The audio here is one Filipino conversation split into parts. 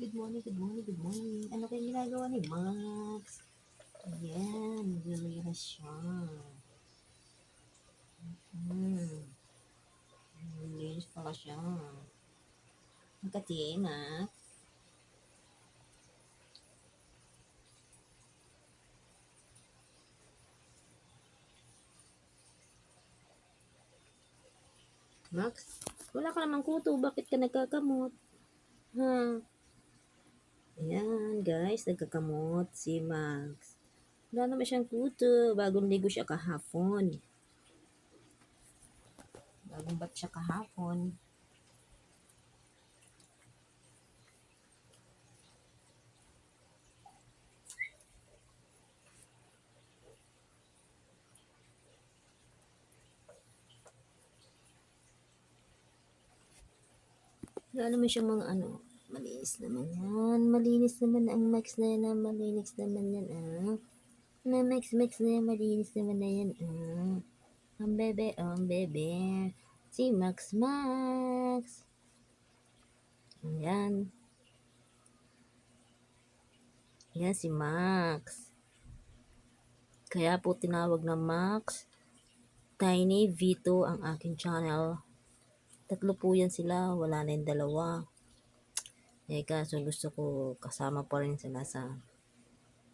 Good morning, good morning, good morning. Ano kayong ginagawa ni Max? Ayan, naglilinis siya. Naglilinis pala siya. Magkati, Max. Max, wala ka namang kuto. Bakit ka nagkakamot? Ha? Ayan, guys, nagkakamot si Max. Wala naman siyang kuto. Bagong ligo siya kahapon. Bagong bat siya kahapon. Wala naman siya mga ano. Malinis naman yan. Malinis naman ang Max na yan. Malinis naman yan, Na Max na yan. Malinis naman na yan, Ang bebe. Si Max. Ayan. Ayan si Max. Kaya po tinawag na Max Tiny V2 ang aking channel. 3 po yan sila. Wala na yung 2. Kaso gusto ko kasama pa rin sila sa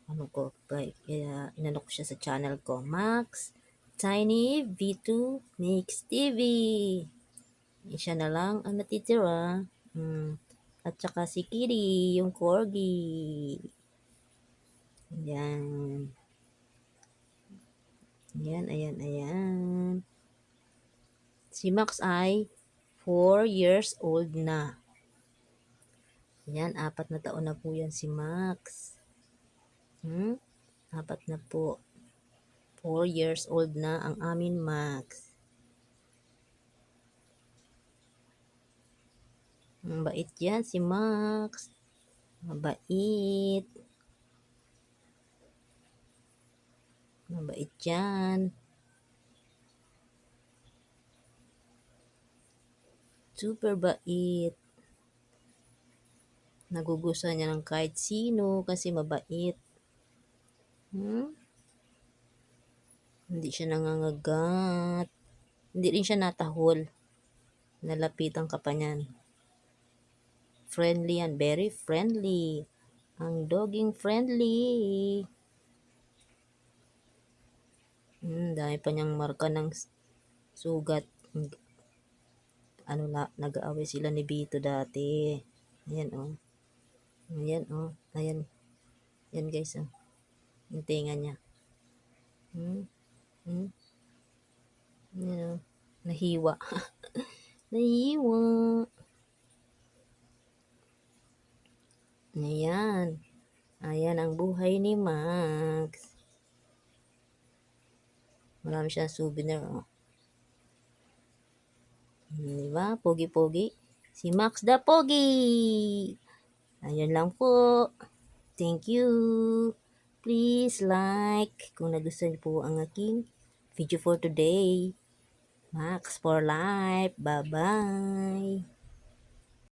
ano ko. Kaya inano ko siya sa channel ko. Max Tiny V2 Mix TV. Siya na lang ang natitira. At saka si Kitty, yung corgi. Ayan. Ayan. Si Max ay 4 years old na. Ayan, 4 na taon na po yan si Max. 4 na po. 4 years old na ang amin Max. Mabait yan si Max. Mabait yan. Super bait. Nagugustuhan niya ng kahit sino kasi mabait. Hindi siya nangangagat. Hindi rin siya natahol. Nalapitan ka pa niyan. Friendly yan. Very friendly. Ang doging friendly. Dami pa niyang marka ng sugat. Nag-aaway sila ni Bito dati. Ayan, Ayan. Yan, guys, Yung tinga niya. Ayan, Nahiwa. Nahiwa. Ayan ang buhay ni Max. Marami siyang souvenir, Diba? Pogi-pogi. Si Max the Pogi. Ayan lang po. Thank you. Please like kung nagustuhan niyo po ang aking video for today. Max for life. Bye-bye.